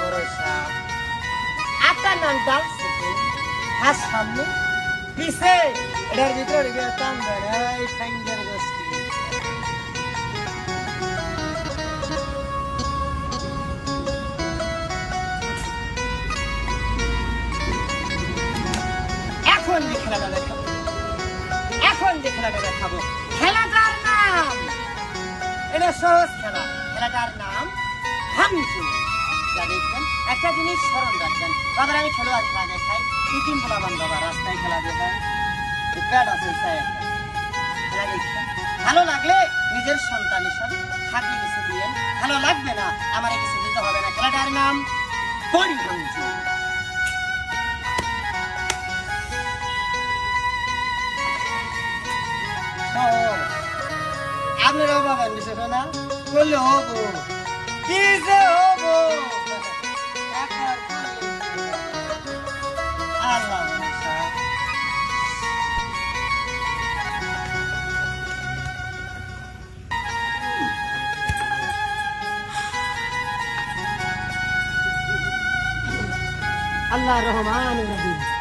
বড় সাপ। আটার নাম ডাল চিকেন। আর সামনে পিছে এটার ভিতরে গিয়ে টান দেয় এই ঠ্যাঙ্গের গোষ্ঠী। এখন যে খেলাটা দেখাবো, এখন যে খেলাটা দেখাবো, খেলাটার নাম, এটা সহজ খেলা, খেলাটার নাম ভাঙচুর। যা দেখবেন একটা জিনিস স্মরণ রাখবেন, বাবার আমি খেলোয়াড় খেলা দেখাই, তিন পোলাবান বাবা রাস্তায় খেলা দেখায়, প্যাড আছে খেলা দেখবেন। ভালো লাগলে নিজের সন্তান হিসাবে খাটিয়ে কিছু দিয়েন, ভালো লাগবে না আমার কিছু দিতে হবে না। খেলাটার নাম বড়ি ভাঙচুর। আপনারাও বাবার বিষয় না করলে হবো, কি যে হবো। আল্লাহ আল্লাহ রহমান রহিম।